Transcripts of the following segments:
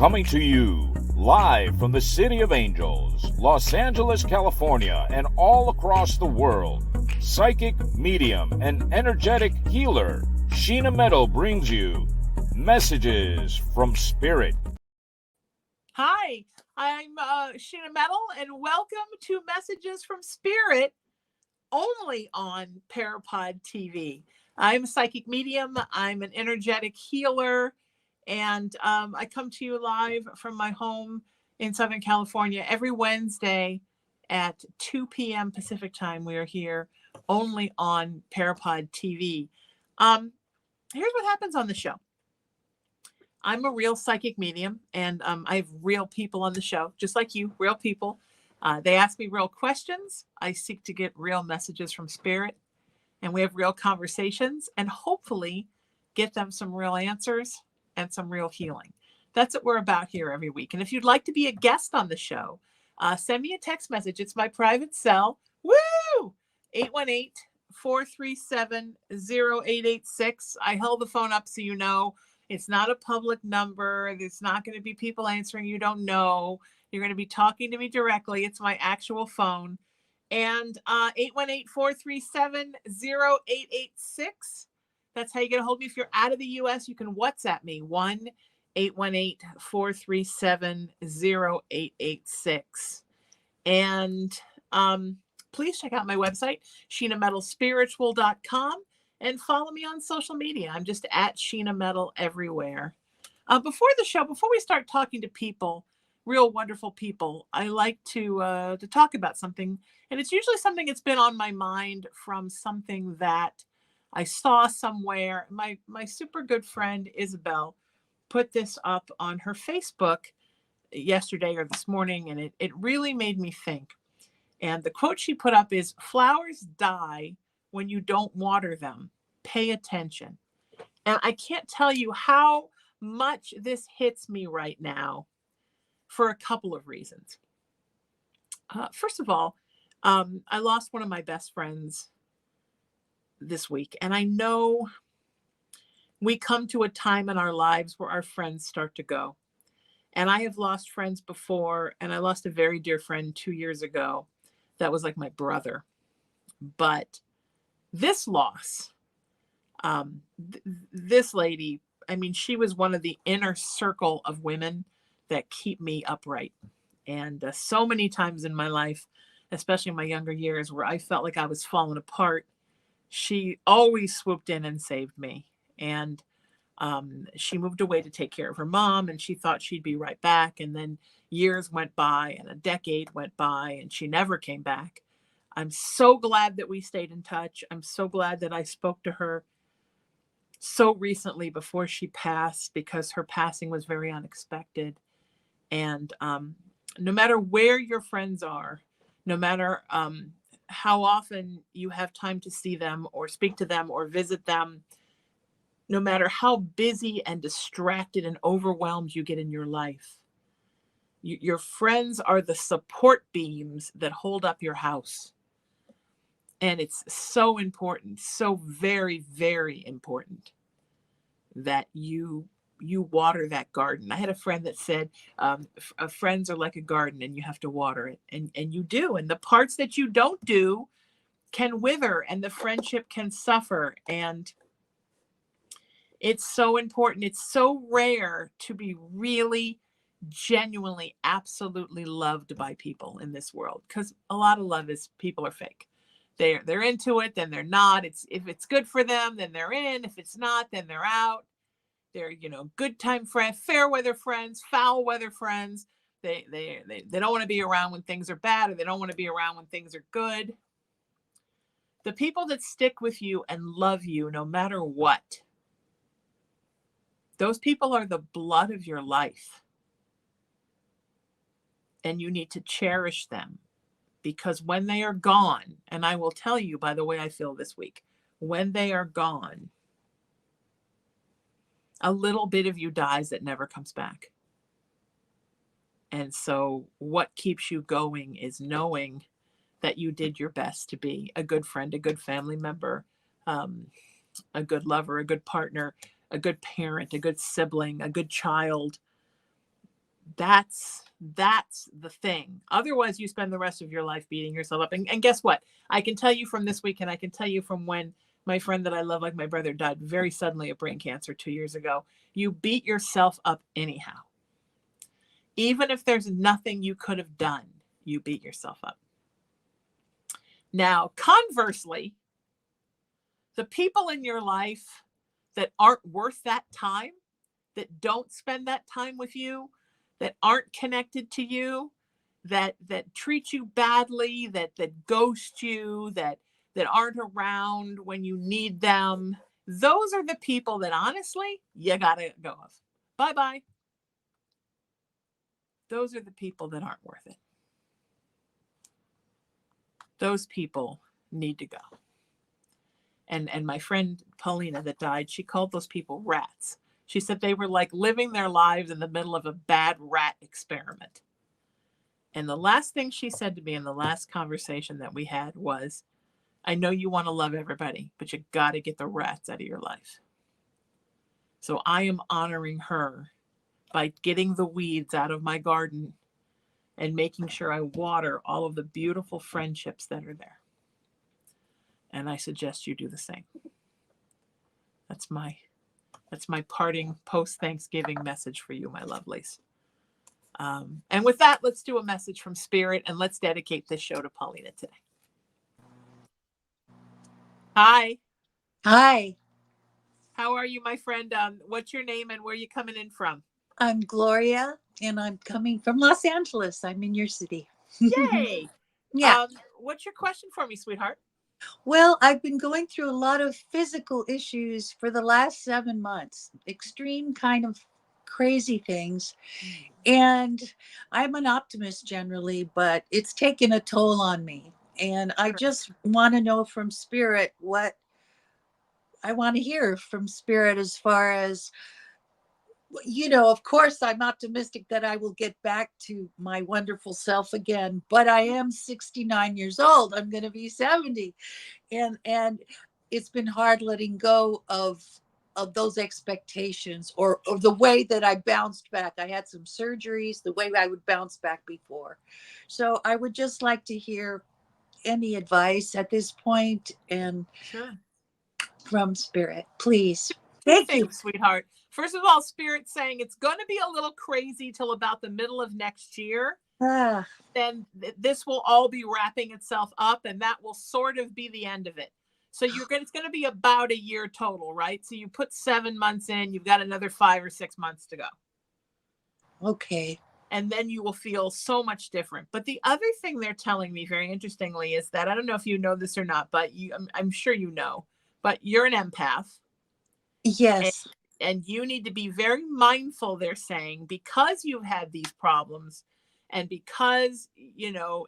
Coming to you live from the City of Angels, Los Angeles, California, and all across the world, psychic, medium, and energetic healer Sheena Metal brings you messages from Spirit. Hi, I'm Sheena Metal, and welcome to Messages from Spirit, only on PARAPOD TV. I'm a psychic medium. I'm an energetic healer, and I come to you live from my home in Southern California every Wednesday at 2 p.m. Pacific time. We are here only on PARAPOD TV. Here's what happens on the show. I'm a real psychic medium, and I have real people on the show, just like you, real people. They ask me real questions. I seek to get real messages from Spirit, and we have real conversations, and hopefully get them some real answers and some real healing. That's what we're about here every week. And if you'd like to be a guest on the show, send me a text message. It's my private cell. Woo! 818-437-0886. I held the phone up so you know. It's not a public number. There's not going to be people answering you don't know. You're going to be talking to me directly. It's my actual phone. And 818-437-0886. That's how you get a hold of me. If you're out of the U.S., you can WhatsApp me, 1-818-437-0886. And please check out my website, sheenametalspiritual.com. And follow me on social media. I'm just at Sheena Metal everywhere. Before the show, before we start talking to people, real wonderful people, I like to talk about something. And it's usually something that's been on my mind from something that I saw somewhere. My super good friend, Isabel, put this up on her Facebook yesterday or this morning, and it really made me think. And the quote she put up is, "Flowers die when you don't water them. Pay attention." And I can't tell you how much this hits me right now for a couple of reasons. First of all, I lost one of my best friends this week. And I know we come to a time in our lives where our friends start to go. And I have lost friends before, and I lost a very dear friend 2 years ago that was like my brother. But this loss, this lady, I mean, she was one of the inner circle of women that keep me upright. And so many times in my life, especially in my younger years, where I felt like I was falling apart, she always swooped in and saved me. And she moved away to take care of her mom, and she thought she'd be right back. And then years went by, and a decade went by, and she never came back. I'm so glad that we stayed in touch. I'm so glad that I spoke to her so recently before she passed, because her passing was very unexpected. And no matter where your friends are, no matter how often you have time to see them or speak to them or visit them, no matter how busy and distracted and overwhelmed you get in your life, your friends are the support beams that hold up your house. And it's so important, so very, very important that you water that garden. I had a friend that said, friends are like a garden and you have to water it. And you do. And the parts that you don't do can wither, and the friendship can suffer. And it's so important. It's so rare to be really, genuinely, absolutely loved by people in this world, because a lot of love is people are fake. They're into it, then they're not. If it's good for them, then they're in. If it's not, then they're out. They're, good time friends, fair weather friends, foul weather friends. They don't want to be around when things are bad, or they don't want to be around when things are good. The people that stick with you and love you no matter what, those people are the blood of your life. And you need to cherish them. Because when they are gone, and I will tell you, by the way I feel this week, when they are gone, a little bit of you dies that never comes back. And so what keeps you going is knowing that you did your best to be a good friend, a good family member, a good lover, a good partner, a good parent, a good sibling, a good child, That's the thing. Otherwise, you spend the rest of your life beating yourself up. And guess what? I can tell you from this week, and I can tell you from when my friend that I love, like my brother, died very suddenly of brain cancer 2 years ago. You beat yourself up anyhow. Even if there's nothing you could have done, you beat yourself up. Now, conversely, the people in your life that aren't worth that time, that don't spend that time with you, that aren't connected to you, that treat you badly, that ghost you, that aren't around when you need them, those are the people that honestly you gotta go of. Bye-bye. Those are the people that aren't worth it. Those people need to go. And my friend Paulina that died, she called those people rats. She said they were like living their lives in the middle of a bad rat experiment. And the last thing she said to me in the last conversation that we had was, I know you want to love everybody, but you got to get the rats out of your life. So I am honoring her by getting the weeds out of my garden and making sure I water all of the beautiful friendships that are there. And I suggest you do the same. That's my parting post-Thanksgiving message for you, my lovelies. And with that, let's do a message from Spirit, and let's dedicate this show to Paulina today. Hi. Hi. How are you, my friend? What's your name and where are you coming in from? I'm Gloria, and I'm coming from Los Angeles. I'm in your city. Yay. Yeah. What's your question for me, sweetheart? Well, I've been going through a lot of physical issues for the last 7 months, extreme kind of crazy things. And I'm an optimist generally, but it's taken a toll on me. And I just want to know from Spirit what I want to hear from Spirit as far as, of course, I'm optimistic that I will get back to my wonderful self again, but I am 69 years old. I'm going to be 70. And it's been hard letting go of those expectations or the way that I bounced back. I had some surgeries, the way I would bounce back before. So I would just like to hear any advice at this point and from Spirit, please. Thank you, sweetheart. First of all, Spirit's saying it's going to be a little crazy till about the middle of next year. Then this will all be wrapping itself up, and that will sort of be the end of it. So it's going to be about a year total, right? So you put 7 months in, you've got another 5 or 6 months to go. Okay. And then you will feel so much different. But the other thing they're telling me very interestingly is that, I don't know if you know this or not, but I'm sure you know, but you're an empath. Yes. And you need to be very mindful, they're saying, because you've had these problems and because,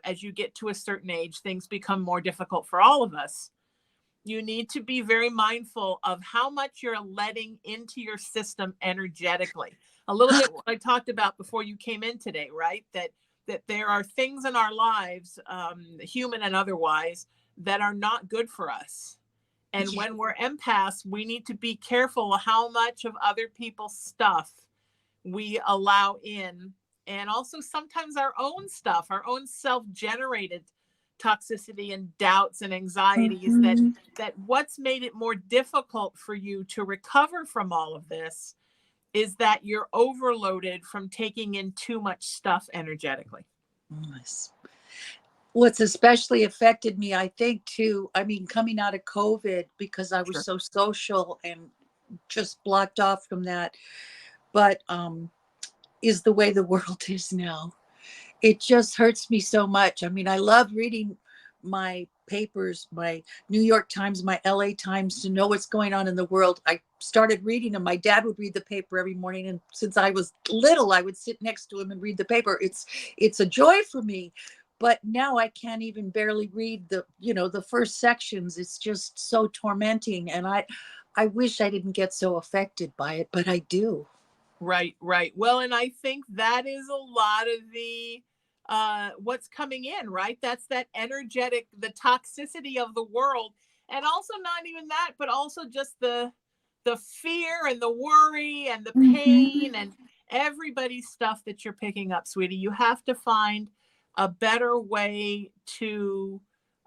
as you get to a certain age, things become more difficult for all of us. You need to be very mindful of how much you're letting into your system energetically. A little bit what I talked about before you came in today, right? That there are things in our lives, human and otherwise, that are not good for us. And when we're empaths, we need to be careful how much of other people's stuff we allow in. And also sometimes our own stuff, our own self-generated toxicity and doubts and anxieties, that what's made it more difficult for you to recover from all of this is that you're overloaded from taking in too much stuff energetically. Yes. What's especially affected me, I think, too, coming out of COVID, because I was so social and just blocked off from that, but is the way the world is now. It just hurts me so much. I love reading my papers, my New York Times, my LA Times, to know what's going on in the world. I started reading them. My dad would read the paper every morning, and since I was little, I would sit next to him and read the paper. It's a joy for me. But now I can't even barely read the first sections. It's just so tormenting. And I wish I didn't get so affected by it, but I do. Right. Well, and I think that is a lot of the what's coming in, right? That's that energetic, the toxicity of the world. And also not even that, but also just the fear and the worry and the pain everybody's stuff that you're picking up, sweetie. You have to find a better way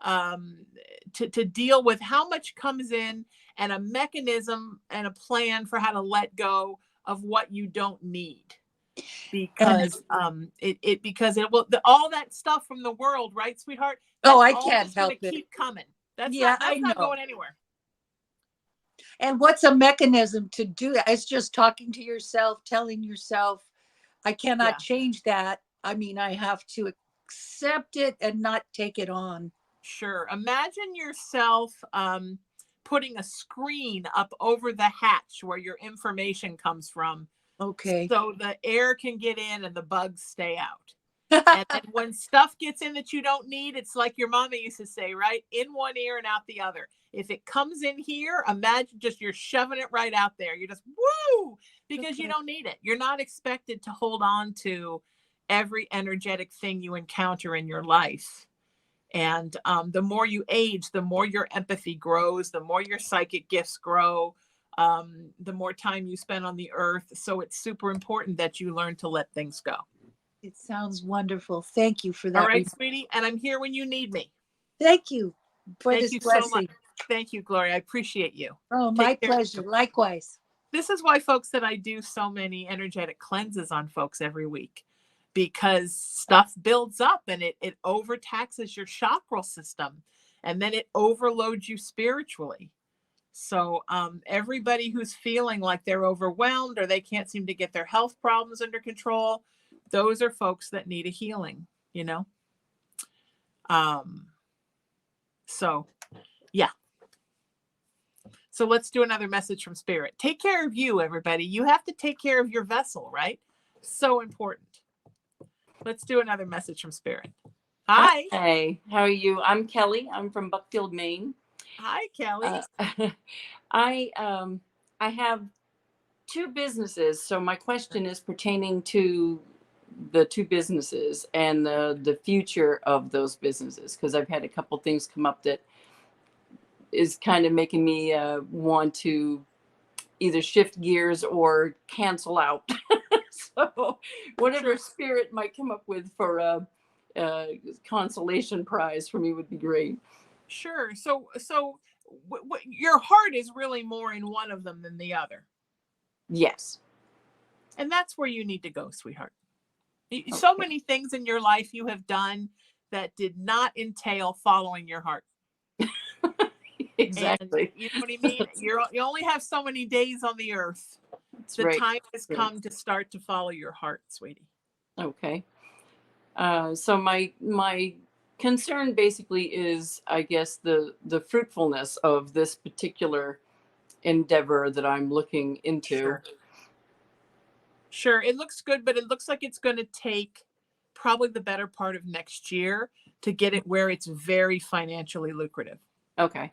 um, to deal with how much comes in, and a mechanism and a plan for how to let go of what you don't need, And because because it will, all that stuff from the world, right, sweetheart? oh, That's I all can't just going help to it. keep coming. Yeah, I That's not know. going anywhere. And what's a mechanism to do that? It's just talking to yourself, telling yourself, I cannot Yeah. change that. I mean, I have to accept it and not take it on. Sure. Imagine yourself putting a screen up over the hatch where your information comes from, Okay. so the air can get in and the bugs stay out. And then when stuff gets in that you don't need, it's like your mama used to say, right? In one ear and out the other. If it comes in here, imagine just you're shoving it right out there. You're just, woo, because you don't need it. You're not expected to hold on to every energetic thing you encounter in your life. And the more you age, the more your empathy grows, the more your psychic gifts grow, the more time you spend on the earth. So it's super important that you learn to let things go. It sounds wonderful. Thank you for All that. right, sweetie. And I'm here when you need me. Thank you for Thank this you so much. blessing. Thank you, Gloria. I appreciate you. Oh, my Take care. pleasure. Likewise. This is why, folks, that I do so many energetic cleanses on folks every week, because stuff builds up and it overtaxes your chakra system, and then it overloads you spiritually. So everybody who's feeling like they're overwhelmed or they can't seem to get their health problems under control, those are folks that need a healing, you know? So yeah. So let's do another message from Spirit. Take care of you, everybody. You have to take care of your vessel, right? So important. Let's do another message from Spirit. Hi. Hey, how are you? I'm Kelly. I'm from Buckfield, Maine. Hi, Kelly. I have two businesses. So my question is pertaining to the two businesses and the future of those businesses, because I've had a couple things come up that is kind of making me want to either shift gears or cancel out. So whatever Spirit might come up with for a consolation prize for me would be great. Sure. So your heart is really more in one of them than the other. Yes. And that's where you need to go, sweetheart. So many things in your life you have done that did not entail following your heart. Exactly. And you know what I mean? You only have so many days on the earth. That's The right. time has come to start to follow your heart, sweetie. Okay. So my concern basically is, I guess, the fruitfulness of this particular endeavor that I'm looking into. Sure. It looks good, but it looks like it's going to take probably the better part of next year to get it where it's very financially lucrative. Okay.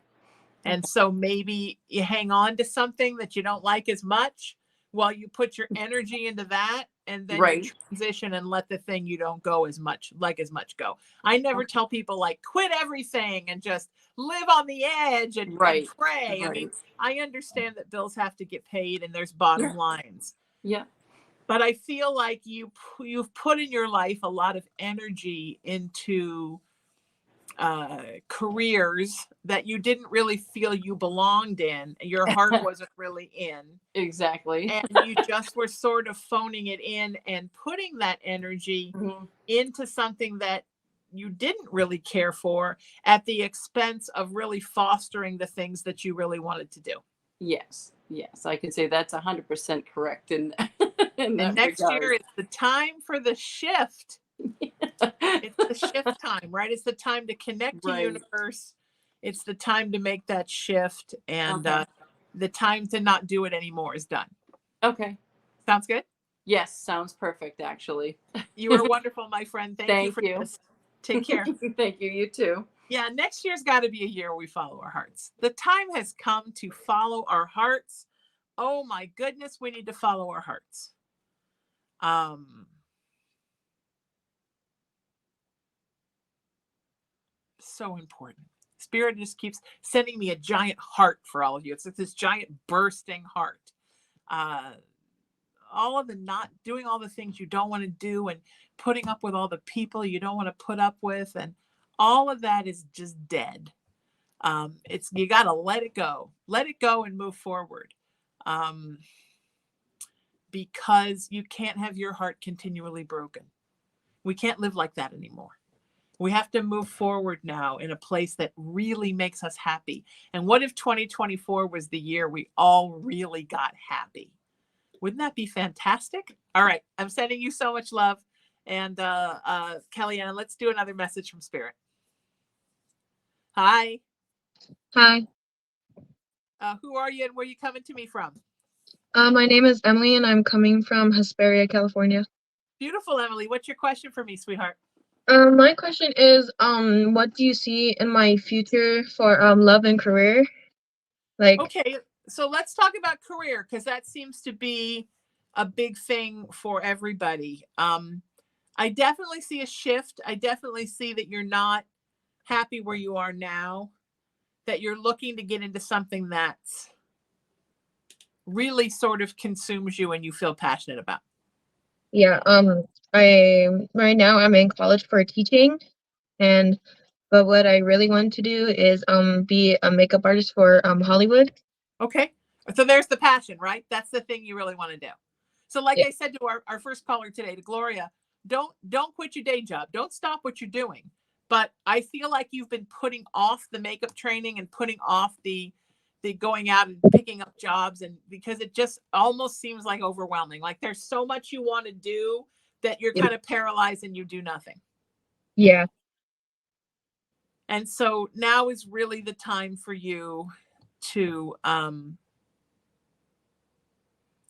And so maybe you hang on to something that you don't like as much while you put your energy into that, and then you transition and let the thing you don't go as much go. I never tell people like quit everything and just live on the edge and pray. I mean, I understand that bills have to get paid and there's bottom lines. Yeah. But I feel like you've put in your life a lot of energy into careers that you didn't really feel you belonged in. Your heart wasn't really in. Exactly. And you just were sort of phoning it in and putting that energy into something that you didn't really care for at the expense of really fostering the things that you really wanted to do. Yes. Yes. I can say that's 100% correct. In and next year is the time for the shift. It's the shift time, right? It's the time to connect to universe. It's the time to make that shift, and the time to not do it anymore is done. Okay. Sounds good? Yes, sounds perfect, actually. You are wonderful, my friend. Thank you for this. Take care. Thank you. You too. Yeah, next year's got to be a year we follow our hearts. The time has come to follow our hearts. Oh my goodness, we need to follow our hearts. So important. Spirit just keeps sending me a giant heart for all of you. It's like this giant bursting heart. the not doing all the things you don't want to do, and putting up with all the people you don't want to put up with, and all of that is just dead. It's, you got to let it go and move forward. Because you can't have your heart continually broken. We can't live like that anymore. We have to move forward now in a place that really makes us happy. And what if 2024 was the year we all really got happy? Wouldn't that be fantastic? All right. I'm sending you so much love. And Kellyanne, let's do another message from Spirit. Hi. Hi. Who are you and where are you coming to me from? My name is Emily and I'm coming from Hesperia, California. Beautiful, Emily. What's your question for me, sweetheart? My question is, what do you see in my future for love and career? Like, okay, so let's talk about career, because that seems to be a big thing for everybody. I definitely see a shift. I definitely see that you're not happy where you are now, that you're looking to get into something that's really sort of consumes you and you feel passionate about. yeah, right now I'm in college for teaching, but what I really want to do is be a makeup artist for Hollywood. Okay, so there's the passion, right? That's the thing you really want to do. So like I said to our first caller today, to Gloria, don't quit your day job. Don't stop what you're doing. But I feel like you've been putting off the makeup training and putting off the going out and picking up jobs, and because it just almost seems like overwhelming. Like there's so much you want to do that you're kind of paralyzed and you do nothing. Yeah. And so now is really the time for you to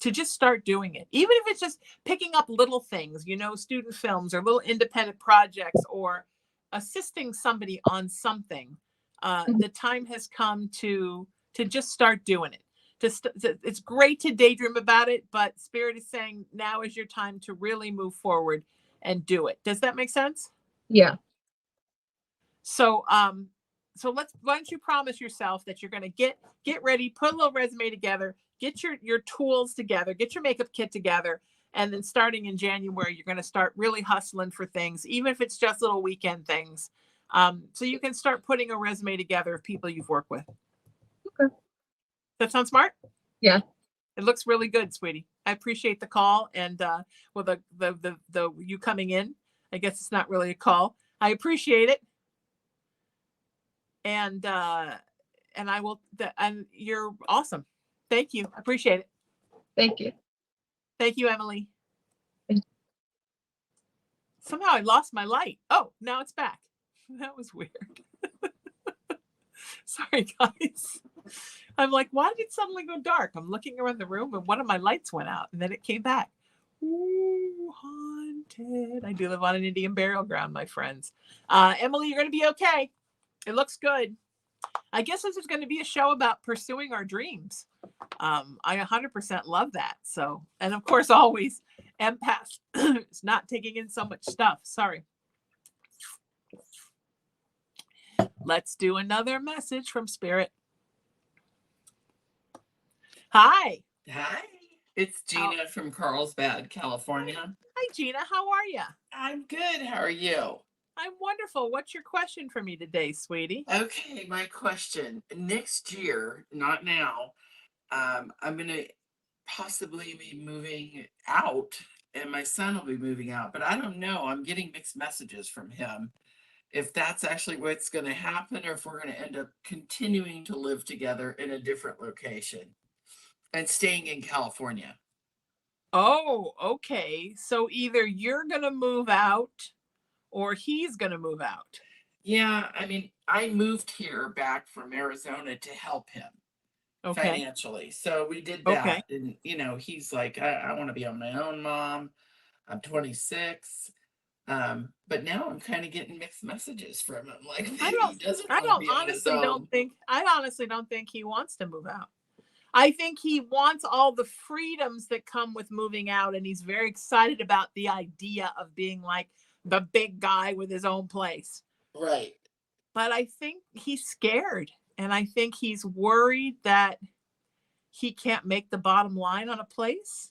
just start doing it. Even if it's just picking up little things, you know, student films or little independent projects, or assisting somebody on something. The time has come to just start doing it. It's great to daydream about it, but Spirit is saying now is your time to really move forward and do it. Does that make sense? Yeah. So why don't you promise yourself that you're going to get ready, put a little resume together, get your tools together, get your makeup kit together, and then starting in January, you're going to start really hustling for things, even if it's just little weekend things. So you can start putting a resume together of people you've worked with. Okay. That sounds smart? Yeah. It looks really good, sweetie. I appreciate the call, and well, the you coming in. I guess it's not really a call. I appreciate it. And I will, and you're awesome. Thank you. I appreciate it. Thank you. Thank you, Emily. Thank you. Somehow I lost my light. Oh, now it's back. That was weird. Sorry, guys. I'm like, why did it suddenly go dark? I'm looking around the room and one of my lights went out and then it came back. Ooh, haunted. I do live on an Indian burial ground, my friends. Emily, you're going to be okay. It looks good. I guess this is going to be a show about pursuing our dreams. I 100% love that. So, and of course, always empath. It's not taking in so much stuff. Sorry. Let's do another message from Spirit. Hi. Hi, it's Gina from Carlsbad, California. Hi, Gina. How are you? I'm good. How are you? I'm wonderful. What's your question for me today, sweetie? Okay, my question. Next year, not now, I'm going to possibly be moving out and my son will be moving out, but I don't know. I'm getting mixed messages from him. If that's actually what's going to happen or if we're going to end up continuing to live together in a different location and staying in California. Oh, okay. So either you're going to move out or he's going to move out. Yeah, I mean, I moved here back from Arizona to help him financially. So we did that. Okay. And, you know, he's like, I want to be on my own, Mom. I'm 26. But now I'm kind of getting mixed messages from him. Like, he doesn't want to be on his own. I honestly don't think he wants to move out. I think he wants all the freedoms that come with moving out. And he's very excited about the idea of being like the big guy with his own place. Right. But I think he's scared. And I think he's worried that he can't make the bottom line on a place.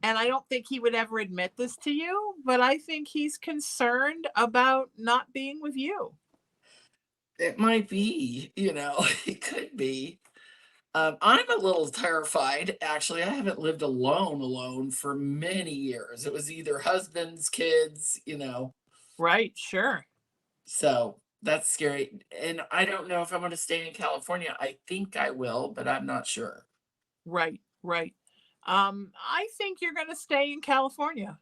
And I don't think he would ever admit this to you, but I think he's concerned about not being with you. It might be, it could be. I'm a little terrified. Actually, I haven't lived alone for many years. It was either husbands, kids. Right, sure. So that's scary. And I don't know if I'm going to stay in California. I think I will, but I'm not sure. Right, right. I think you're going to stay in California.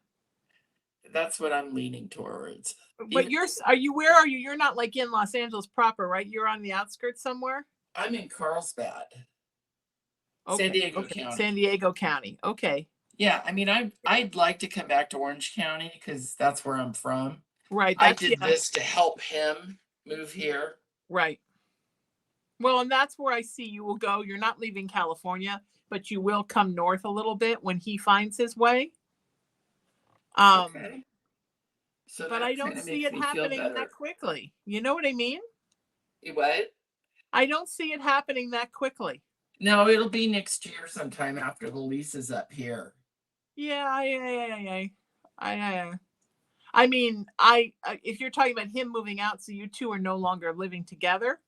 That's what I'm leaning towards. But where are you? You're not like in Los Angeles proper, right? You're on the outskirts somewhere? I'm in Carlsbad, Okay, San Diego okay. County. San Diego County. Okay. Yeah, I mean, I'd like to come back to Orange County because that's where I'm from. Right. I did this to help him move here. Right. Well, and that's where I see you will go. You're not leaving California, but you will come north a little bit when he finds his way. Okay. So but I don't see it happening that quickly. You know what I mean? What? I don't see it happening that quickly. No, it'll be next year sometime after the lease is up here. Yeah. I mean, if you're talking about him moving out, so you two are no longer living together.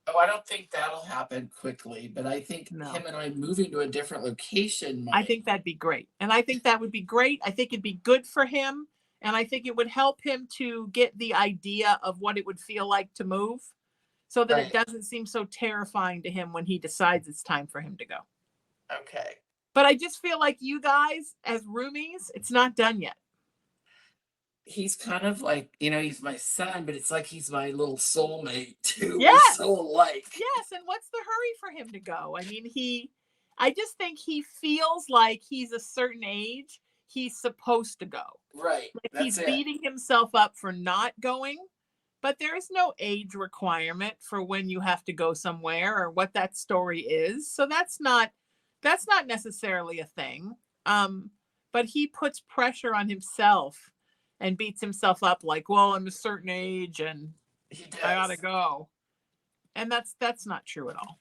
Oh, I don't think that'll happen quickly, but I think No. him and I moving to a different location might. I think that'd be great. And I think that would be great. I think it'd be good for him. And I think it would help him to get the idea of what it would feel like to move so that it doesn't seem so terrifying to him when he decides it's time for him to go. Okay. But I just feel like you guys as roomies, it's not done yet. He's kind of like, he's my son, but it's like he's my little soulmate too. Yes. We're so alike. Yes. And what's the hurry for him to go? I mean, I just think he feels like he's a certain age. He's supposed to go. Right. Like he's beating himself up for not going, but there is no age requirement for when you have to go somewhere or what that story is. So that's not necessarily a thing. But he puts pressure on himself and beats himself up like, well, I'm a certain age and I ought to go. And that's not true at all.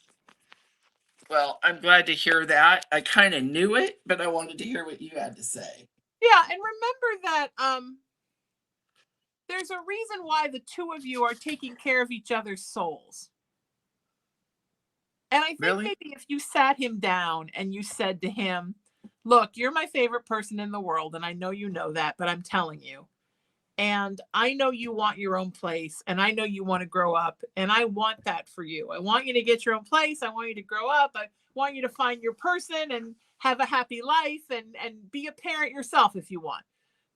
Well, I'm glad to hear that. I kind of knew it, but I wanted to hear what you had to say. Yeah, and remember that there's a reason why the two of you are taking care of each other's souls. And I think maybe if you sat him down and you said to him, look, you're my favorite person in the world, and I know you know that, but I'm telling you. And I know you want your own place, and I know you want to grow up, and I want that for you. I want you to get your own place. I want you to grow up. I want you to find your person and have a happy life and be a parent yourself if you want.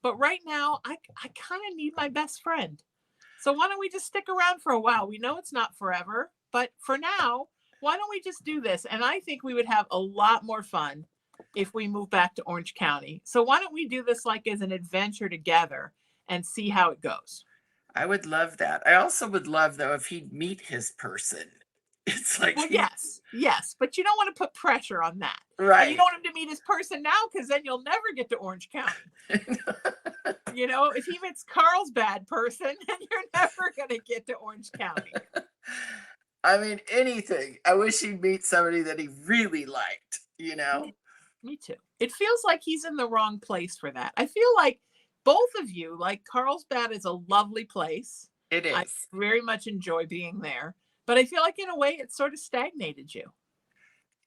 But right now, I kind of need my best friend. So why don't we just stick around for a while? We know it's not forever, but for now, why don't we just do this? And I think we would have a lot more fun if we move back to Orange County. So why don't we do this like as an adventure together and see how it goes? I would love that. I also would love, though, if he'd meet his person. It's like, well, yes, but you don't want to put pressure on that. Right. And you don't want him to meet his person now because then you'll never get to Orange County. If he meets Carlsbad person, then you're never going to get to Orange County. I mean, anything. I wish he'd meet somebody that he really liked, Me too. It feels like he's in the wrong place for that. I feel like both of you, like Carlsbad is a lovely place. It is. I very much enjoy being there. But I feel like in a way it sort of stagnated you.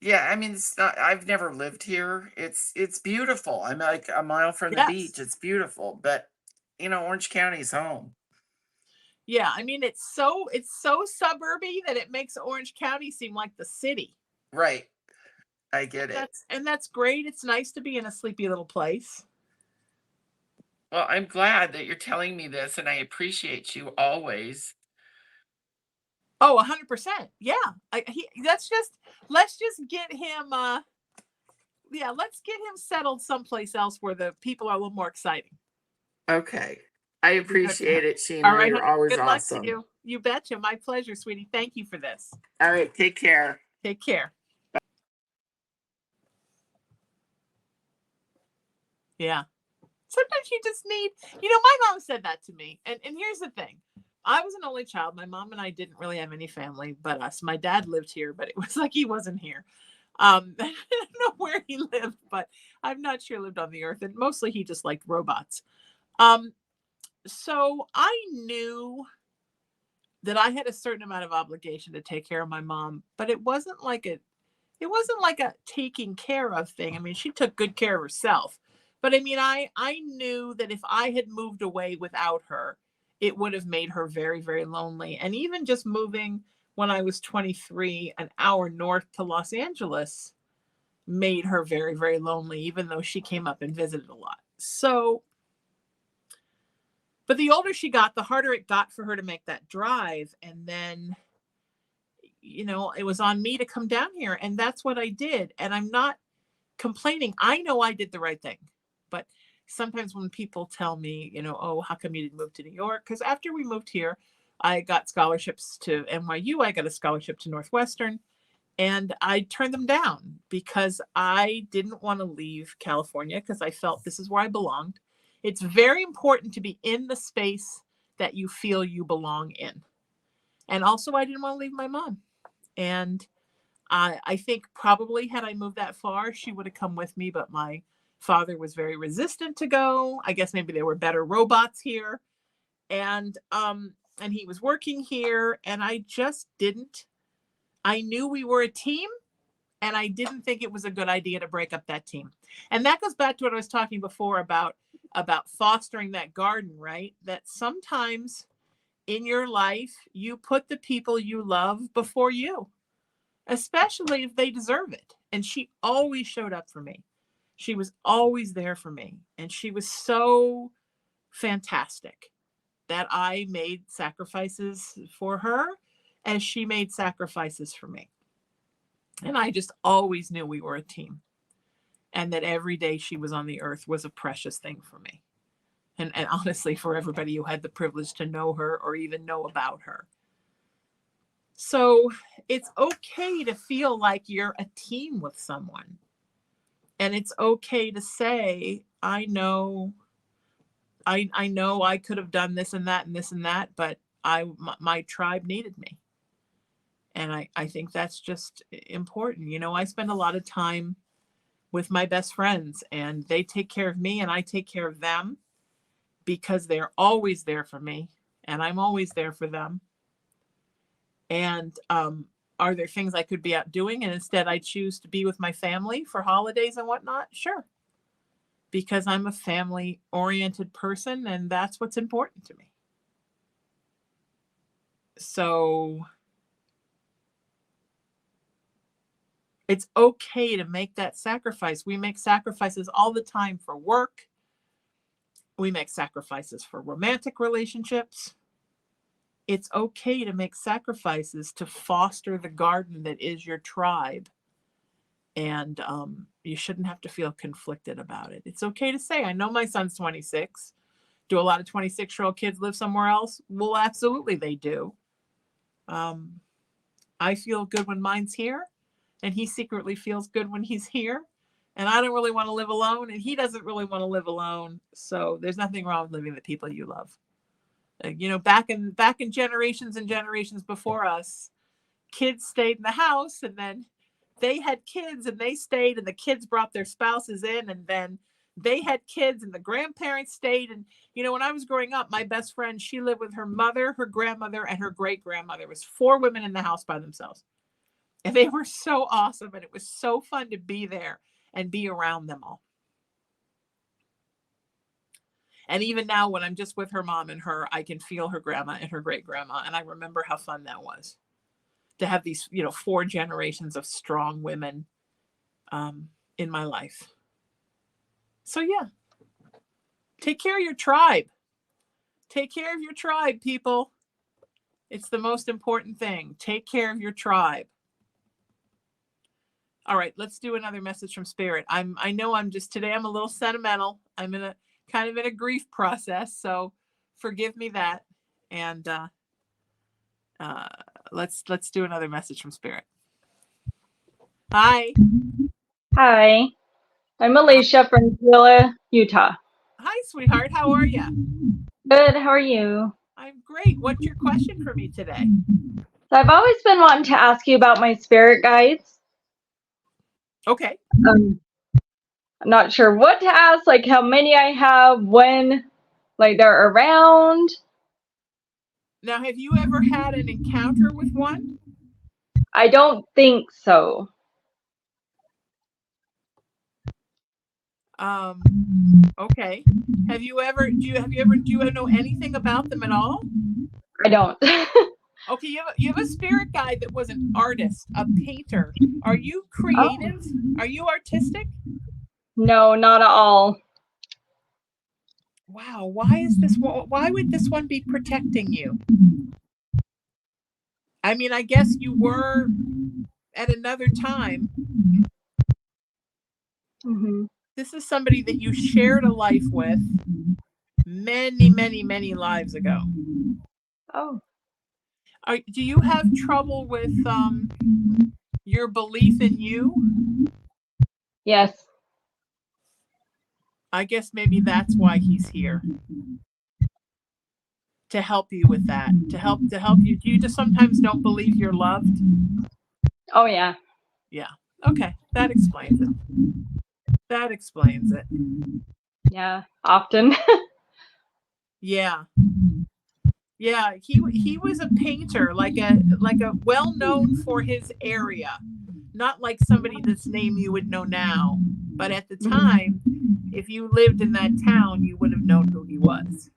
Yeah, I mean, it's not. I've never lived here. It's beautiful. I'm like a mile from the beach. It's beautiful, but Orange County's home. Yeah, I mean, it's so suburby that it makes Orange County seem like the city. Right. I get it. That's great. It's nice to be in a sleepy little place. Well, I'm glad that you're telling me this, and I appreciate you always. Oh, 100%. Yeah. Let's just get him let's get him settled someplace else where the people are a little more exciting. Okay. I appreciate it, Sheena. All right, you're always good awesome. Luck to you. You betcha. My pleasure, sweetie. Thank you for this. All right. Take care. Take care. Bye. Yeah. Sometimes you just need, my mom said that to me. And here's the thing. I was an only child. My mom and I didn't really have any family but us. My dad lived here, but it was like he wasn't here. I don't know where where he lived, but I'm not sure he lived on the earth. And mostly he just liked robots. So I knew that I had a certain amount of obligation to take care of my mom, but it wasn't like a taking care of thing. I mean, she took good care of herself. But I mean, I knew that if I had moved away without her, it would have made her very, very lonely. And even just moving when I was 23, an hour north to Los Angeles, made her very, very lonely, even though she came up and visited a lot. So, but the older she got, the harder it got for her to make that drive. And then, you know, it was on me to come down here, and that's what I did. And I'm not complaining. I know I did the right thing. But sometimes when people tell me, you know, oh, how come you didn't move to New York? Because after we moved here, I got scholarships to NYU. I got a scholarship to Northwestern, and I turned them down because I didn't want to leave California because I felt this is where I belonged. It's very important to be in the space that you feel you belong in. And also, I didn't want to leave my mom. And I think probably had I moved that far, she would have come with me, but my father was very resistant to go. I guess maybe there were better robots here. And he was working here, and I just didn't. I knew we were a team, and I didn't think it was a good idea to break up that team. And that goes back to what I was talking before about fostering that garden, right? That sometimes in your life, you put the people you love before you, especially if they deserve it. And she always showed up for me. She was always there for me. And she was so fantastic that I made sacrifices for her as she made sacrifices for me. And I just always knew we were a team, and that every day she was on the earth was a precious thing for me. And honestly, for everybody who had the privilege to know her or even know about her. So it's okay to feel like you're a team with someone. And it's okay to say, I know I could have done this and that and this and that, but my tribe needed me. And I think that's just important. You know, I spend a lot of time with my best friends, and they take care of me and I take care of them because they're always there for me and I'm always there for them. And are there things I could be out doing and instead I choose to be with my family for holidays and whatnot? Sure. Because I'm a family-oriented person, and that's what's important to me. So it's okay to make that sacrifice. We make sacrifices all the time for work. We make sacrifices for romantic relationships. It's okay to make sacrifices to foster the garden that is your tribe. And you shouldn't have to feel conflicted about it. It's okay to say, I know my son's 26. Do a lot of 26-year-old kids live somewhere else? Well, absolutely they do. I feel good when mine's here, and he secretly feels good when he's here. And I don't really want to live alone, and he doesn't really want to live alone. So there's nothing wrong with living the people you love. You know, back in generations and generations before us, kids stayed in the house, and then they had kids and they stayed, and the kids brought their spouses in, and then they had kids and the grandparents stayed. And, you know, when I was growing up, my best friend, she lived with her mother, her grandmother, and her great-grandmother. It was 4 women in the house by themselves. And they were so awesome. And it was so fun to be there and be around them all. And even now, when I'm just with her mom and her, I can feel her grandma and her great-grandma. And I remember how fun that was to have these, you know, 4 generations of strong women in my life. So yeah, take care of your tribe. Take care of your tribe, people. It's the most important thing. Take care of your tribe. All right, let's do another message from Spirit. I know today I'm a little sentimental. I'm in a grief process, so forgive me that. And let's do another message from Spirit. Hi. Hi, I'm Alicia from Zilla, Utah. Hi, sweetheart. How are you? Good, how are you? I'm great. What's your question for me today? So I've always been wanting to ask you about my spirit guides. Okay. I'm not sure what to ask, like how many I have, when like they're around. Now, have you ever had an encounter with one? I don't think so. Okay. Do you know anything about them at all? I don't. Okay, you have a spirit guide that was an artist, a painter. Are you creative? Are you artistic? No, not at all. Wow, why would this one be protecting you? I mean, I guess you were at another time. Mm-hmm. This is somebody that you shared a life with many, many, many lives ago. Oh. Do you have trouble with your belief in you? Yes. I guess maybe that's why he's here. To help you with that. To help you. You just sometimes don't believe you're loved? Oh yeah. Yeah. Okay. That explains it. That explains it. Yeah. Often. Yeah. Yeah, he was a painter, like a well known for his area. Not like somebody that's name you would know now, but at the time, if you lived in that town, you would have known who he was.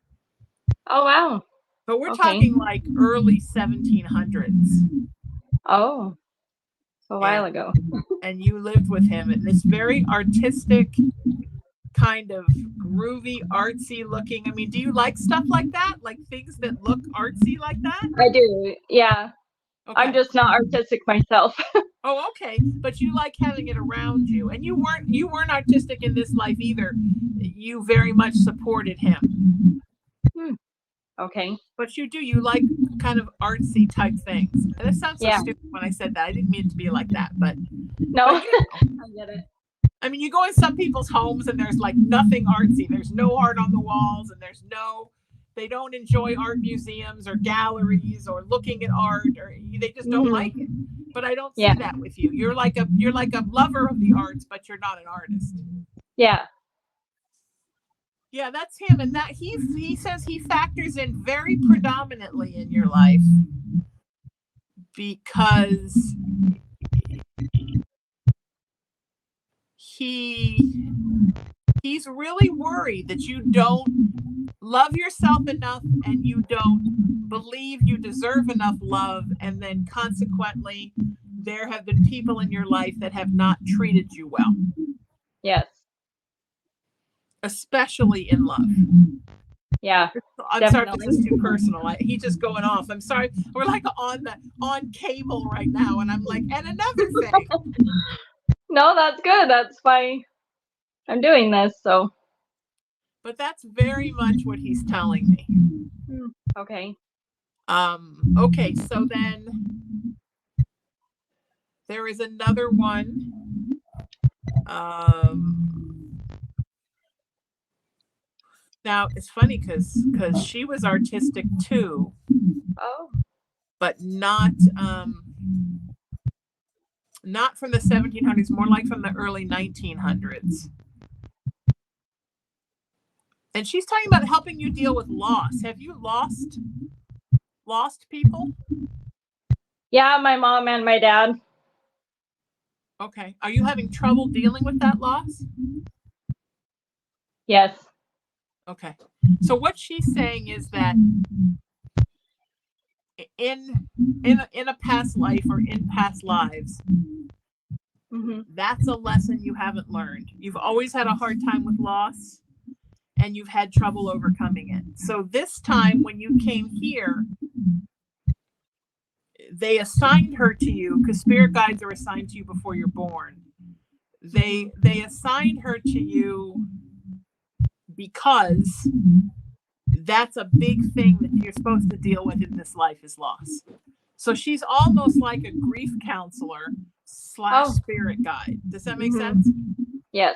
Oh wow. But we're Okay. talking like early 1700s. Oh. A while ago. And you lived with him, and this very artistic, kind of groovy, artsy looking. I mean, do you like stuff like that? Like things that look artsy like that? I do. Yeah. Okay. I'm just not artistic myself. Oh, okay. But you like having it around you. And you weren't artistic in this life either. You very much supported him. Okay. But you like kind of artsy type things. And it sounds so stupid when I said that. I didn't mean it to be like that, but no, but, you know, I get it. I mean, you go in some people's homes and there's like nothing artsy. There's no art on the walls, and they don't enjoy art museums or galleries or looking at art, or they just don't like it. But I don't see that with you. You're like a lover of the arts, but you're not an artist. Yeah. Yeah, that's him, and that he says he factors in very predominantly in your life because he's really worried that you don't love yourself enough and you don't believe you deserve enough love, and then consequently there have been people in your life that have not treated you well. Yes. Especially in love. Yeah. I'm definitely. sorry if this is too personal. He's just going off. I'm sorry. We're like on cable right now, and I'm like, and another thing. No, that's good. That's why I'm doing this. So. But that's very much what he's telling me. Okay. Okay. So then there is another one. Now it's funny because she was artistic too. Oh. But not from the 1700s, more like from the early 1900s. And she's talking about helping you deal with loss. Have you lost people? Yeah, my mom and my dad. Okay. Are you having trouble dealing with that loss? Yes. Okay. So what she's saying is that in a past life or in past lives, that's a lesson you haven't learned. You've always had a hard time with loss, and you've had trouble overcoming it. So this time when you came here, they assigned her to you, because spirit guides are assigned to you before you're born. They assigned her to you because that's a big thing that you're supposed to deal with in this life, is loss. So she's almost like a grief counselor / spirit guide. Does that make sense? Yes.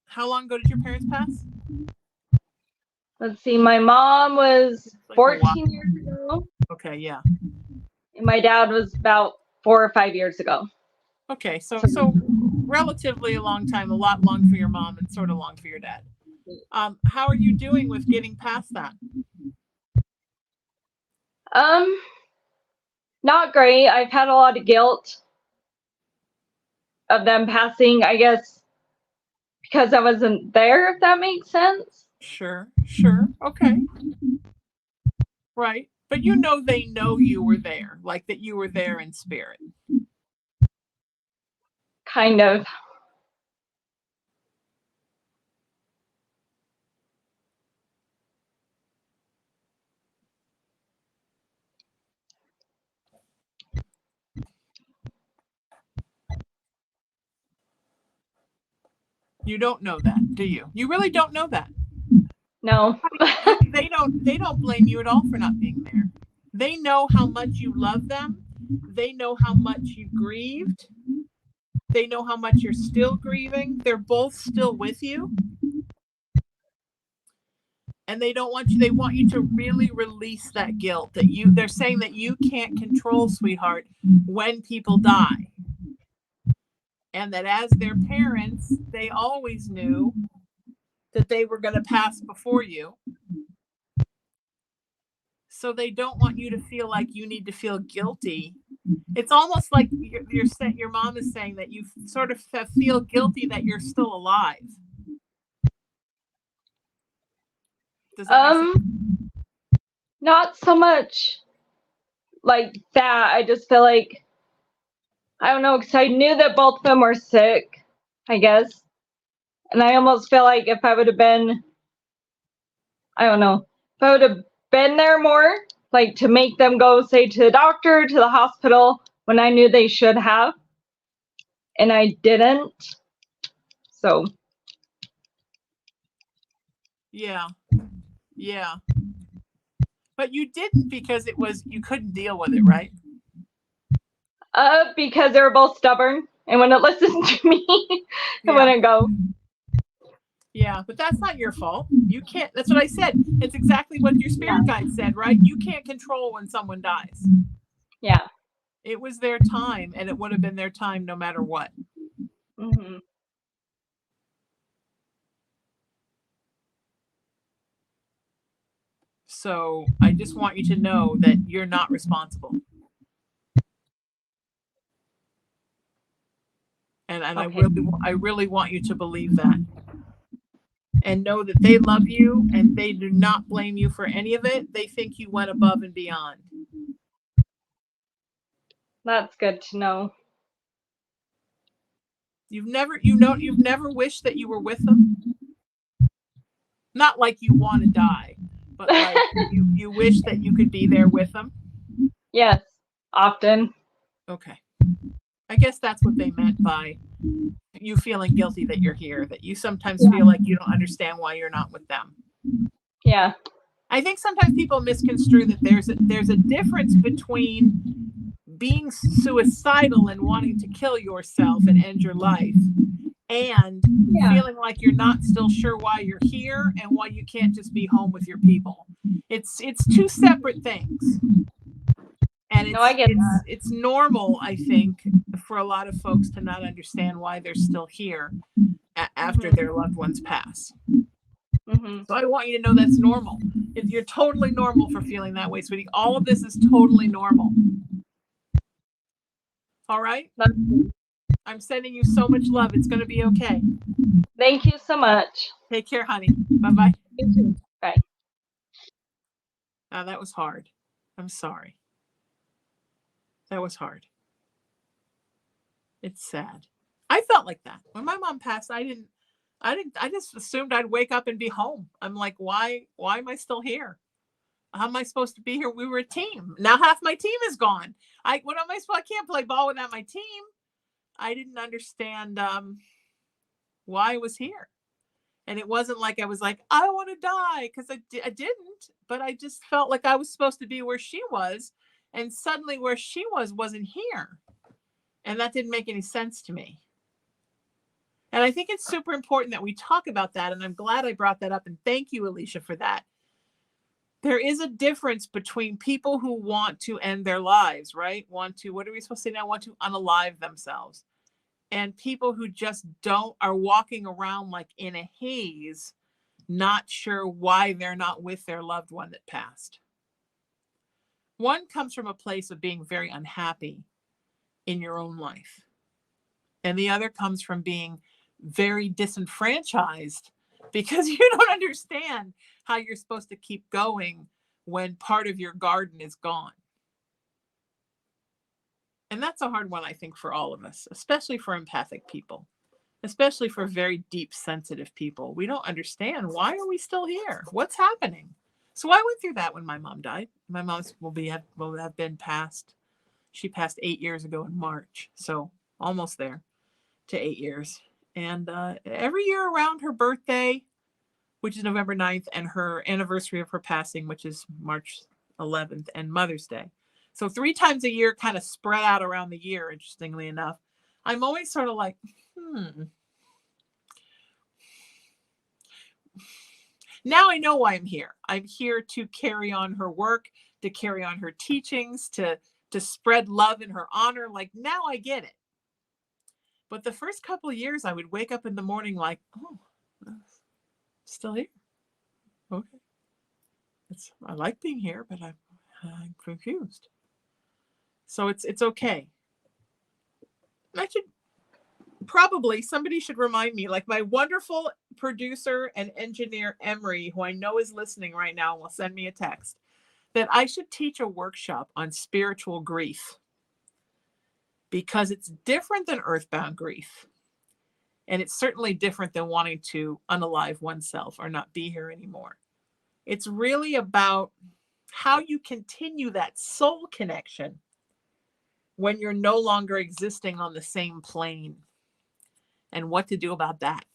How long ago did your parents pass? Let's see. My mom was 14 years ago. Okay, yeah. And my dad was about 4 or 5 years ago. Okay, so relatively a long time, a lot long for your mom and sort of long for your dad. How are you doing with getting past that? Not great. I've had a lot of guilt of them passing, I guess, because I wasn't there, if that makes sense. Sure. Okay. Right. But you know they know you were there, like that you were there in spirit. Kind of. You don't know that, do you? You really don't know that. No. They don't blame you at all for not being there. They know how much you love them. They know how much you grieved. They know how much you're still grieving. They're both still with you. And they want you to really release that guilt that they're saying that you can't control, sweetheart, when people die. And that as their parents, they always knew that they were going to pass before you. So they don't want you to feel like you need to feel guilty. It's almost like your mom is saying that you sort of feel guilty that you're still alive. Does that make sense? Not so much like that. I just feel like, I don't know, because I knew that both of them were sick, I guess. And I almost feel like if I would have been, I don't know, if I would have been there more, like to make them go, say, to the doctor, to the hospital, when I knew they should have, and I didn't. So. Yeah. But you didn't because you couldn't deal with it, right? Because they were both stubborn and wouldn't listen to me. It wouldn't go. Yeah, but that's not your fault. You can't. That's what I said. It's exactly what your spirit guide said, right? You can't control when someone dies. Yeah. It was their time, and it would have been their time no matter what. Mm-hmm. So I just want you to know that you're not responsible. And okay. I really want you to believe that. And know that they love you and they do not blame you for any of it. They think you went above and beyond. That's good to know. You've never wished that you were with them? Not like you want to die, but like you wish that you could be there with them? Yes, often. Okay. I guess that's what they meant by you feeling guilty that you're here, that you sometimes feel like you don't understand why you're not with them. Yeah. I think sometimes people misconstrue that there's a difference between being suicidal and wanting to kill yourself and end your life and feeling like you're not still sure why you're here and why you can't just be home with your people. It's two separate things. And it's normal, I think, for a lot of folks to not understand why they're still here after their loved ones pass. Mm-hmm. So I want you to know that's normal. You're totally normal for feeling that way, sweetie. All of this is totally normal. All right? I'm sending you so much love. It's going to be okay. Thank you so much. Take care, honey. Bye-bye. You too. Bye. That was hard. I'm sorry. That was hard. It's sad. I felt like that. When my mom passed, I just assumed I'd wake up and be home. I'm like, why am I still here? How am I supposed to be here? We were a team. Now half my team is gone. I can't play ball without my team. I didn't understand why I was here. And it wasn't like I was like, I want to die, because I didn't. But I just felt like I was supposed to be where she was. And suddenly where she wasn't here. And that didn't make any sense to me. And I think it's super important that we talk about that. And I'm glad I brought that up. And thank you, Alicia, for that. There is a difference between people who want to end their lives, right? What are we supposed to say now? Want to unalive themselves. and people who just are walking around like in a haze, not sure why they're not with their loved one that passed. One comes from a place of being very unhappy in your own life. And the other comes from being very disenfranchised because you don't understand how you're supposed to keep going when part of your garden is gone. And that's a hard one, I think, for all of us, especially for empathic people, especially for very deep, sensitive people. We don't understand, why are we still here? What's happening? So I went through that when my mom died. My mom will have been passed. She passed 8 years ago in March. So almost there to 8 years. And every year around her birthday, which is November 9th, and her anniversary of her passing, which is March 11th, and Mother's Day. So 3 times a year, kind of spread out around the year, interestingly enough. I'm always sort of like, Now I know why I'm here. I'm here to carry on her work, to carry on her teachings, to spread love in her honor. Like, now I get it. But the first couple of years, I would wake up in the morning like, oh, still here. Okay. I like being here, but I'm confused. So it's okay. Somebody should remind me, like my wonderful producer and engineer, Emery, who I know is listening right now and will send me a text, that I should teach a workshop on spiritual grief, because it's different than earthbound grief. And it's certainly different than wanting to unalive oneself or not be here anymore. It's really about how you continue that soul connection when you're no longer existing on the same plane, and what to do about that.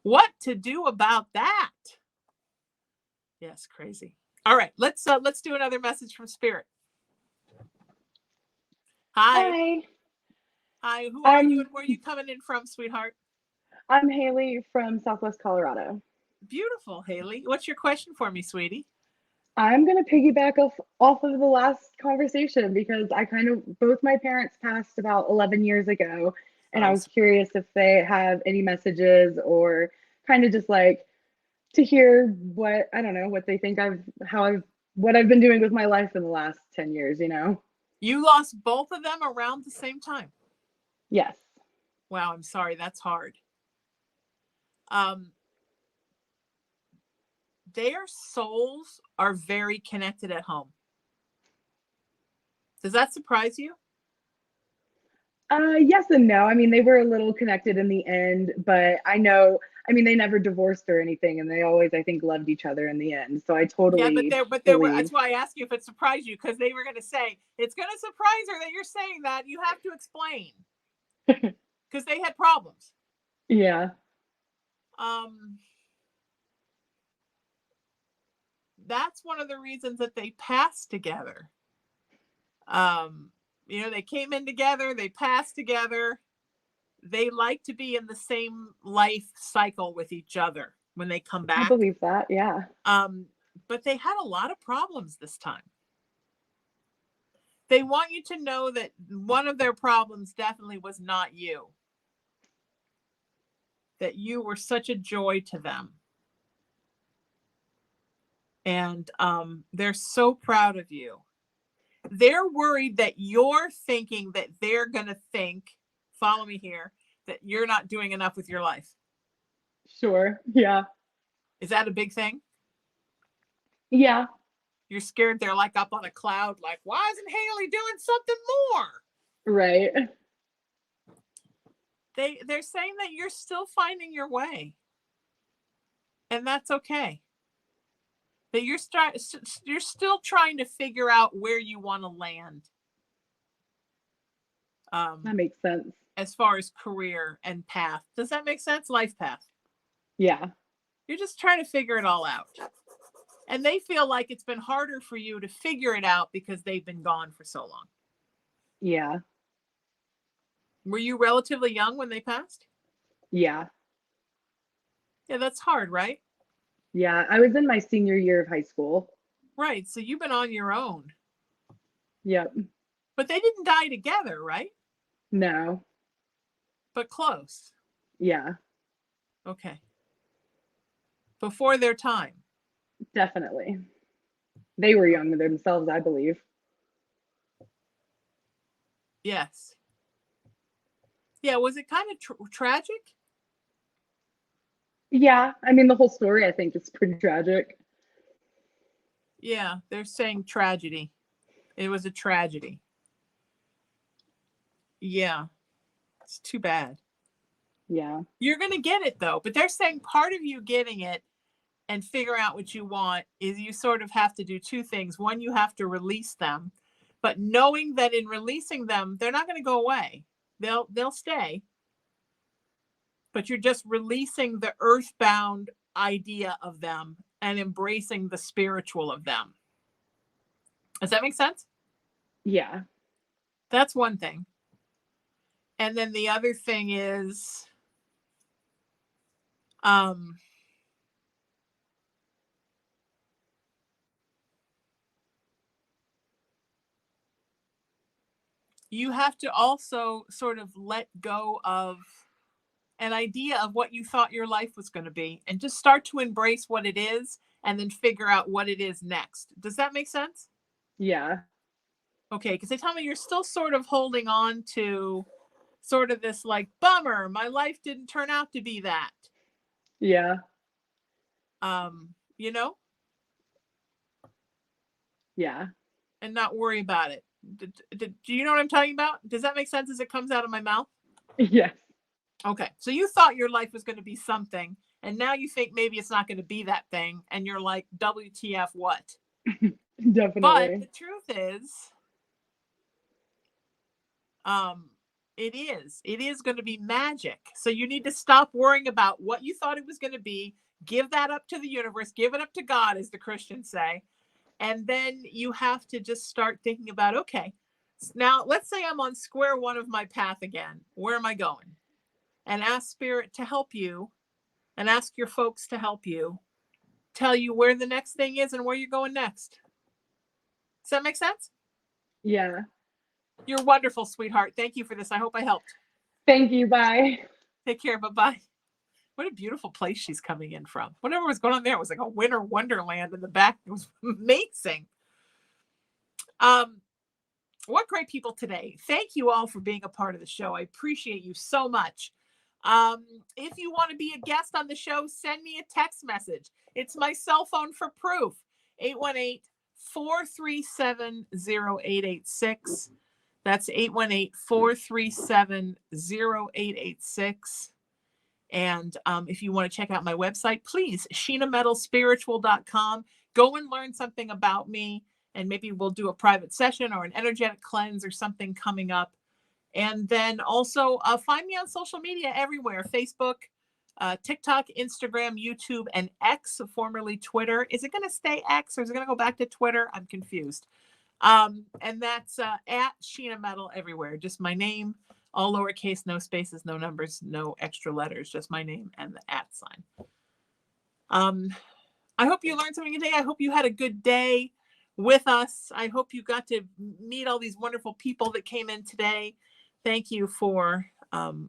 What to do about that? Yes, crazy. All right, let's do another message from Spirit. Hi. Hi, who are you and where are you coming in from, sweetheart? I'm Haley from Southwest Colorado. Beautiful, Haley. What's your question for me, sweetie? I'm going to piggyback off of the last conversation, because both my parents passed about 11 years ago, and I was curious if they have any messages, or kind of just like to hear what they think what I've been doing with my life in the last 10 years, You lost both of them around the same time? Yes. Wow, I'm sorry, that's hard. Their souls are very connected at home. Does that surprise you? Yes and no. I mean, they were a little connected in the end, but they never divorced or anything, and they always, I think, loved each other in the end. So I totally that's why I asked you if it surprised you, because they were going to say, it's going to surprise her that you're saying that. You have to explain. Because they had problems. Yeah. That's one of the reasons that they passed together. They came in together, they passed together. They like to be in the same life cycle with each other when they come back. I believe that, yeah. But they had a lot of problems this time. They want you to know that one of their problems definitely was not you. That you were such a joy to them. And they're so proud of you. They're worried that you're thinking that they're going to think, follow me here, that you're not doing enough with your life. Sure. Yeah. Is that a big thing? Yeah. You're scared they're like up on a cloud, like, why isn't Haley doing something more? Right. They're saying that you're still finding your way. And that's okay. That you're still trying to figure out where you want to land. That makes sense. As far as career and path. Does that make sense? Life path. Yeah. You're just trying to figure it all out. And they feel like it's been harder for you to figure it out because they've been gone for so long. Yeah. Were you relatively young when they passed? Yeah. Yeah, that's hard, right? Yeah, I was in my senior year of high school. Right, so you've been on your own. Yep. But they didn't die together, right? No. but close. Yeah, Okay. Before their time. definitely. They were young themselves, I believe. Yes. Yeah. Was it kind of tragic? Yeah, I mean, the whole story, I think, is pretty tragic. Yeah. They're saying tragedy. It was a tragedy. Yeah. It's too bad. Yeah, You're going to get it though, but they're saying part of you getting it and figure out what you want is you sort of have to do two things. One, you have to release them, but knowing that in releasing them, they're not going to go away. They'll stay, but you're just releasing the earthbound idea of them and embracing the spiritual of them. Does that make sense? yeah, That's one thing. And then the other thing is, you have to also sort of let go of an idea of what you thought your life was going to be and just start to embrace what it is and then figure out what it is next. Does that make sense? yeah, Okay, because they tell me you're still sort of holding on to sort of this like bummer, my life didn't turn out to be that. yeah, You know, yeah. and not worry about it. Do you know what I'm talking about? Does that make sense as it comes out of my mouth? Yes. Okay, so you thought your life was going to be something, and now you think maybe it's not going to be that thing, and you're like, WTF, what? But Definitely. the truth is, it is going to be magic. So you need to stop worrying about what you thought it was going to be. Give that up to the universe, give it up to God, as the Christians say. And then you have to just start thinking about, okay, now let's say I'm on square one of my path again. Where am I going? And ask Spirit to help you and ask your folks to help you, tell you where the next thing is and where you're going next. Does that make sense? Yeah. You're wonderful, sweetheart. Thank you for this. I hope I helped. Thank you. Bye. Take care. Bye-bye. What a beautiful place she's coming in from. Whatever was going on there, it was like a winter wonderland in the back. It was amazing. What great people today. Thank you all for being a part of the show. I appreciate you so much. If you want to be a guest on the show, send me a text message. It's my cell phone for proof. 818-437-0886. That's 818-437-0886. And if you want to check out my website, please, sheenametalspiritual.com. Go and learn something about me, and maybe we'll do a private session or an energetic cleanse or something coming up. And then also find me on social media everywhere: Facebook, TikTok, Instagram, YouTube, and X, formerly Twitter. Is it going to stay X or is it going to go back to Twitter? I'm confused. And that's at Sheena Metal everywhere. Just my name, all lowercase, no spaces, no numbers, no extra letters, just my name and the @ sign. I hope you learned something today. I hope you had a good day with us. I hope you got to meet all these wonderful people that came in today. Thank you for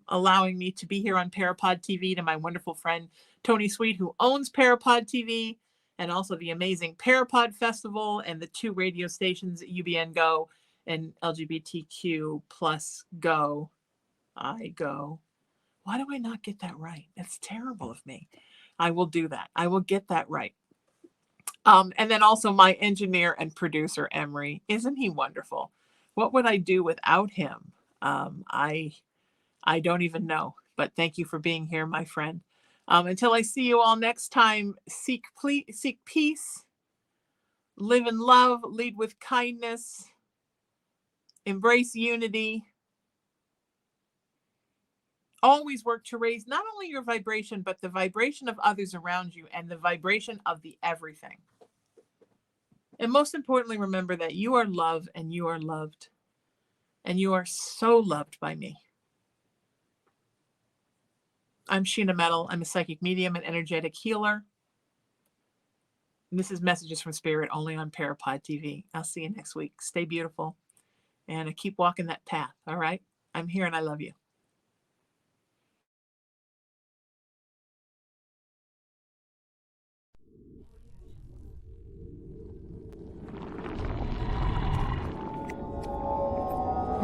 allowing me to be here on Parapod TV, to my wonderful friend Tony Sweet, who owns Parapod TV, and also the amazing Parapod Festival and the 2 radio stations, UBN Go and LGBTQ plus Go. I Go. Why do I not get that right? That's terrible of me. I will do that. I will get that right. And then also my engineer and producer, Emery. Isn't he wonderful? What would I do without him? I don't even know. But thank you for being here, my friend. Until I see you all next time, seek peace, live in love, lead with kindness, embrace unity. Always work to raise not only your vibration, but the vibration of others around you and the vibration of the everything. And most importantly, remember that you are loved and you are loved. And you are so loved by me. I'm Sheena Metal. I'm a psychic medium and energetic healer. And this is Messages from Spirit, only on Parapod TV. I'll see you next week. Stay beautiful and keep walking that path. All right? I'm here and I love you.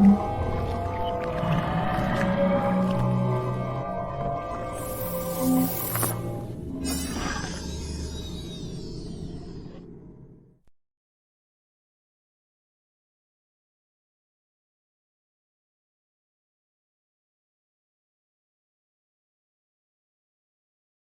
Bye.